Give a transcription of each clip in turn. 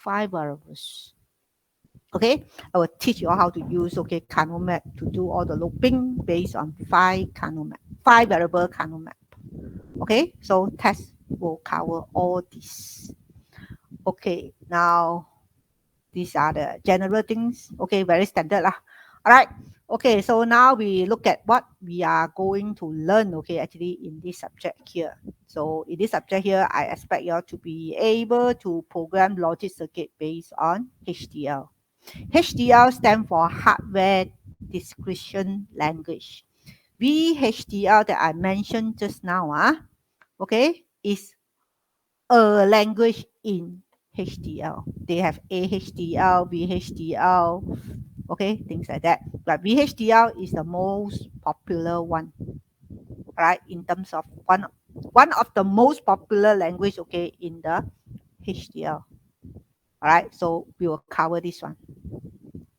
5 variables. Okay, I will teach you all how to use Kano map to do all the looping based on 5 variable Kano map. Okay, so test will cover all this. Okay, now these are the general things. Okay, very standard lah. All right. Okay, so now we look at what we are going to learn. Okay, actually in this subject here. So in this subject here, I expect you all to be able to program logic circuit based on HDL. HDL stands for Hardware Description Language. VHDL that I mentioned just now, okay, is a language in HDL. They have AHDL, VHDL, okay, things like that. But VHDL is the most popular one, right? In terms of one of the most popular language, okay, in the HDL. All right, so we will cover this one.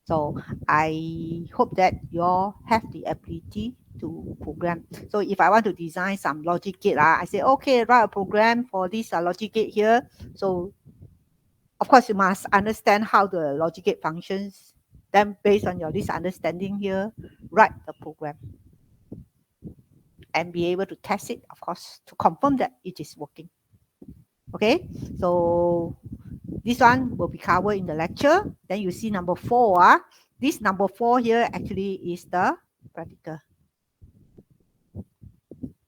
So I hope that you all have the ability to program. So if I want to design some logic gate, I say, okay, write a program for this logic gate here. So of course, you must understand how the logic gate functions. Then based on your this understanding here, write the program and be able to test it, of course, to confirm that it is working. Okay, so this one will be covered in the lecture. Then you see number 4. This number 4 here actually is the practical.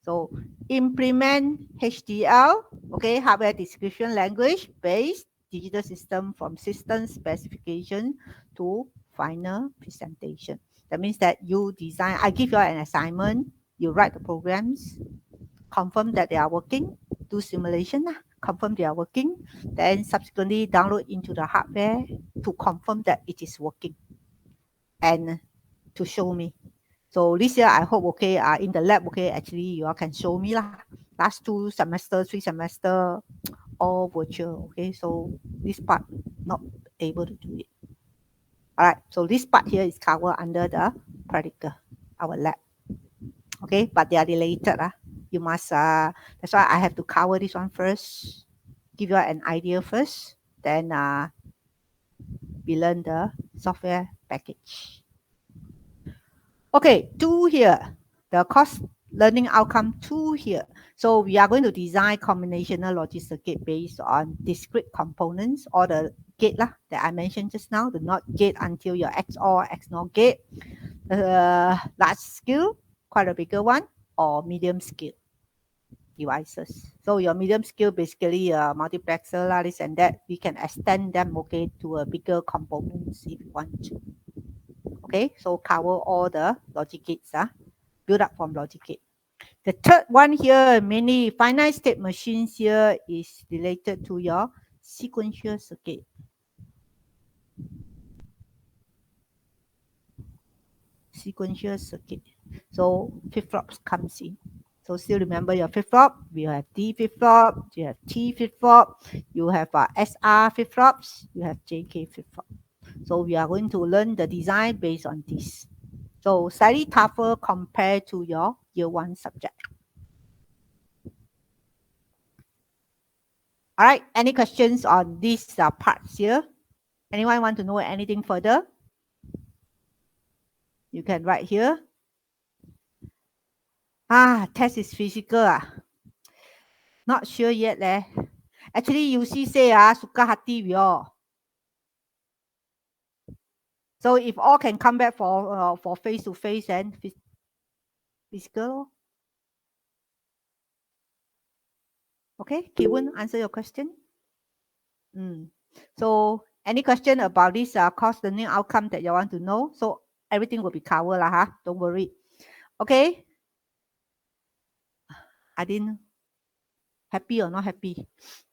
So implement HDL, okay, hardware description language based digital system from system specification to final presentation. That means that you design, I give you an assignment, you write the programs, confirm that they are working, do simulation, confirm they are working, then subsequently download into the hardware to confirm that it is working and to show me. So this year, I hope, okay, in the lab, okay, actually you all can show me lah. Last 2 semester, 3 semester, all virtual, okay. So this part, not able to do it. All right, so this part here is covered under the practical, our lab. Okay, but they are related. You must, that's why I have to cover this one first, give you an idea first, then we learn the software package. Okay, 2 here, the course learning outcome 2 here. So we are going to design combinational logic circuit based on discrete components or the gate that I mentioned just now, the NOT gate until your XOR, XNOR gate, large scale, quite a bigger one, or medium scale devices. So your medium scale basically a multiplexer, this and that, we can extend them, okay, to a bigger components if you want to. Okay, so cover all the logic gates, build up from logic gate. The third one here, many finite state machines here is related to your sequential circuit. Sequential circuit. So flip-flops comes in. So still remember your flip-flop, you have D flip-flop, you have T flip-flop, you have SR flip-flops, you have JK flip-flop. So we are going to learn the design based on this. So slightly tougher compared to your year 1 subject. All right, any questions on these parts here? Anyone want to know anything further? You can write here. Test is physical. Not sure yet leh. Actually, you see say suka hati we all. So if all can come back for face to face and physical. Okay, Kevin, answer your question. So any question about this course learning outcome that you want to know? So everything will be covered lah, don't worry. Okay. I didn't happy or not happy.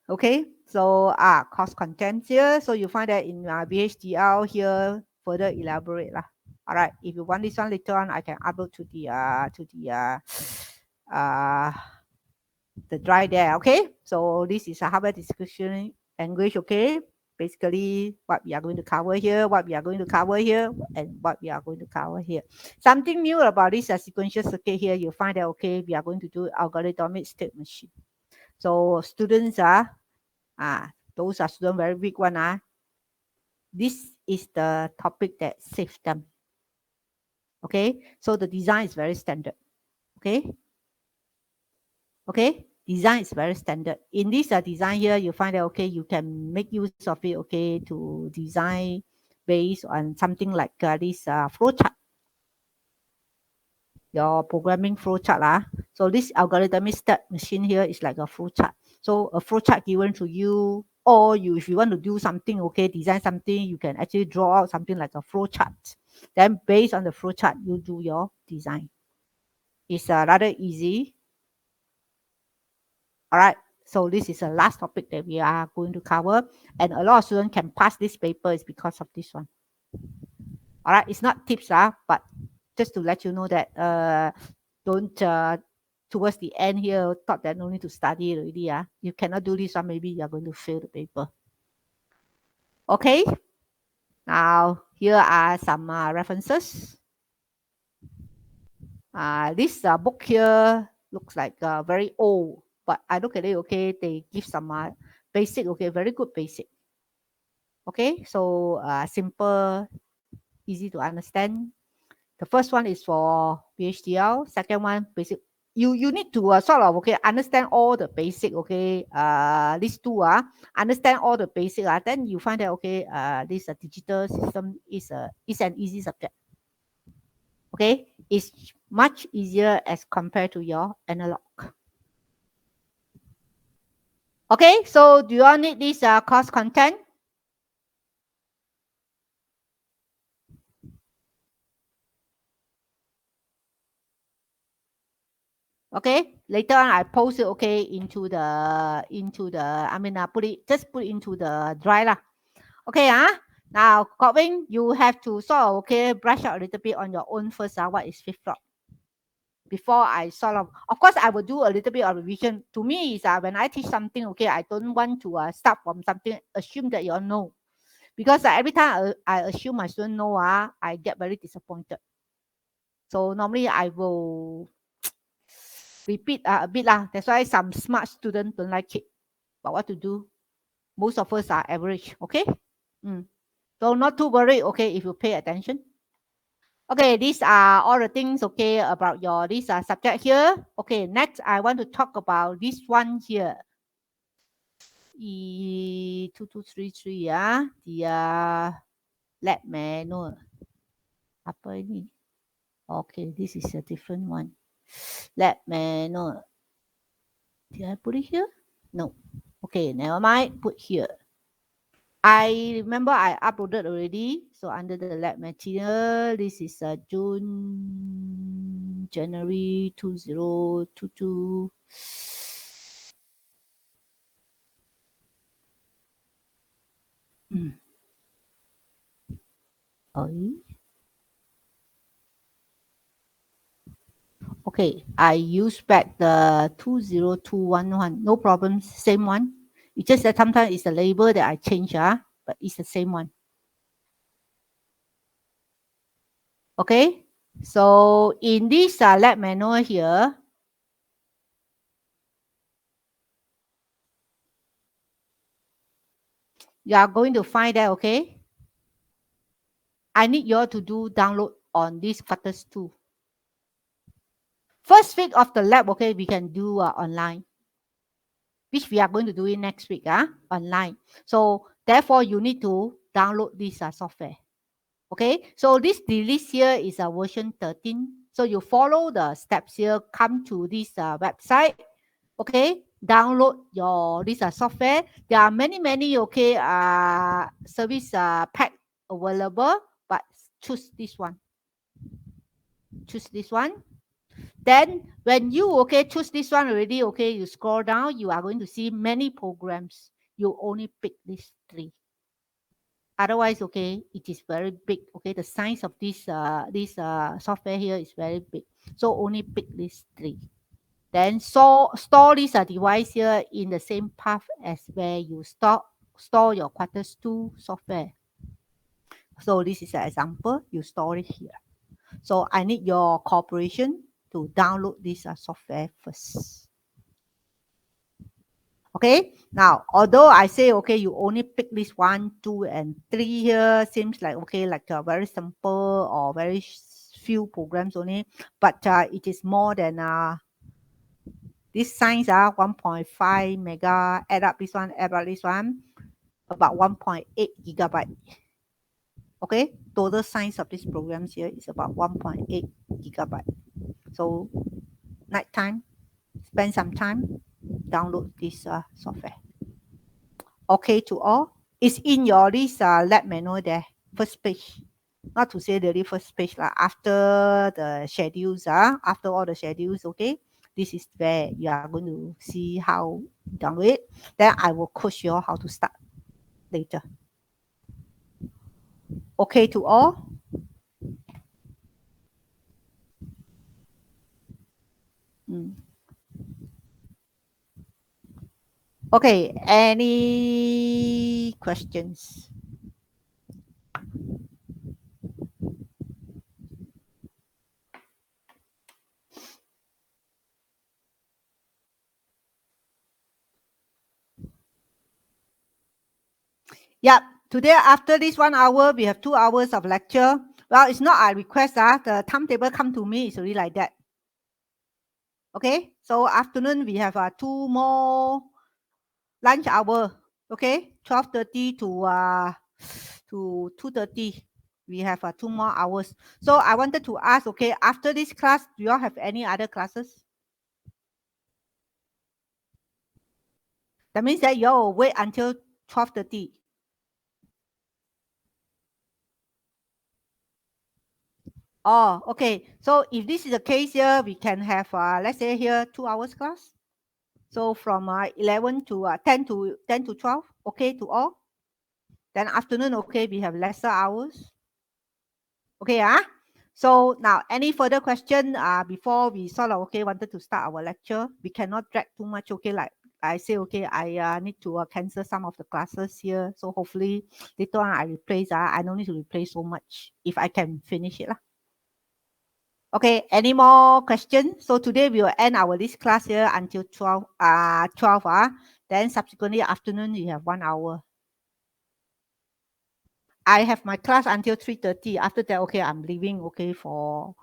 Okay, so course contents here. So you find that in VHDL here, further elaborate lah. All right, if you want this one later on, I can upload to the drive there. Okay, so this is a hardware description language. Okay, basically what we are going to cover here, what we are going to cover here, and what we are going to cover here. Something new about this sequential circuit here, you find that okay, we are going to do algorithmic state machine. So students those are students very weak one this is the topic that saves them. Okay, so the design is very standard. Okay, okay, design is very standard. In this design here, you find that okay, you can make use of it. Okay, to design based on something like this flowchart. Your programming flowchart lah. So this algorithmic step machine here is like a flowchart. So a flowchart given to you, or you if you want to do something, okay, design something, you can actually draw out something like a flowchart. Then based on the flowchart, you do your design. It's rather easy. All right. So this is the last topic that we are going to cover, and a lot of students can pass this paper is because of this one. All right, it's not tips, but just to let you know that don't towards the end here thought that no need to study already. You cannot do this one, maybe you're going to fail the paper. Okay. Now here are some references. This book here looks like very old, but I look at it, okay, they give some basic, okay, very good basic. Okay, so simple, easy to understand. The first one is for VHDL. Second one, basic. You need to sort of okay understand all the basic. Okay, these two understand all the basic. Then you find that okay, this digital system is an easy subject. Okay, it's much easier as compared to your analog. Okay, so do you all need this course content? Okay, later on I post it okay into the I mean put it into the drive lah. Okay, now Kok Wing, you have to sort of okay brush out a little bit on your own first. What is flip flop? Before I sort of course I will do a little bit of revision. To me is when I teach something, okay, I don't want to start from something, assume that you all know. Because every time I assume my student know, I get very disappointed. So normally I will repeat a bit lah. That's why some smart students don't like it. But what to do? Most of us are average, okay? So not too worried, okay, if you pay attention. Okay, these are all the things, okay, about your this subject here. Okay, next I want to talk about this one here. E2233 the lab manual. Apa ini? Okay, this is a different one. Lab manual. Did I put it here? No. Okay, never mind. Put here. I remember I uploaded already. So under the lab material, this is January 2022. Okay, I use back the 20211. No problem, same one. It's just that sometimes it's the label that I change, but it's the same one. Okay, so in this lab manual here, you are going to find that, okay, I need you all to do download on this Quartus 2. First week of the lab, okay, we can do online, which we are going to do it next week, online. So therefore, you need to download this software. Okay, so this release here is a version 13. So you follow the steps here, come to this website. Okay, download your this software. There are many okay service pack available, but choose this one. Choose this one. Then when you okay choose this one already, okay, you scroll down, you are going to see many programs. You only pick these 3. Otherwise, okay, it is very big. Okay, the size of this software here is very big. So only pick these 3. Then store this device here in the same path as where you store your Quartus 2 software. So this is an example. You store it here. So I need your cooperation to download this software first. Okay, now, although I say, okay, you only pick this 1, 2, and 3 here, seems like, okay, like a very simple or very few programs only, but it is more than this size 1.5 mega, add up this one, about 1.8 gigabyte. Okay, total size of this programs here is about 1.8 gigabyte. So nighttime, spend some time, download this software. Okay to all. It's in your this lab manual there, first page. Not to say the first page after the schedules, after all the schedules, okay? This is where you are going to see how download it. Then I will coach you all how to start later. Okay to all? Okay, any questions? Yep. Today, after this 1 hour, we have 2 hours of lecture. Well, it's not a request. The timetable come to me. It's really like that. Okay. So afternoon, we have 2 more lunch hour. Okay. 12:30 to 2:30. We have 2 more hours. So I wanted to ask, okay, after this class, do you all have any other classes? That means that you all will wait until 12:30. Oh, okay. So if this is the case here, we can have, let's say here, 2 hours class. So from 11 to 10 to 12, okay to all. Then afternoon, okay, we have lesser hours. Okay, so now any further question before we sort of wanted to start our lecture? We cannot drag too much. Okay, like I say, okay, I need to cancel some of the classes here. So hopefully later on I replace. I don't need to replace so much if I can finish it lah. Okay, any more questions? So today we will end our this class here until 12. Then subsequently afternoon you have 1 hour. I have my class until 3:30. After that, okay, I'm leaving. Okay, for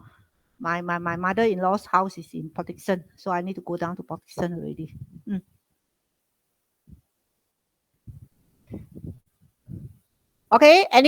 my mother-in-law's house is in Port Dickson, so I need to go down to Port Dickson already. Okay, any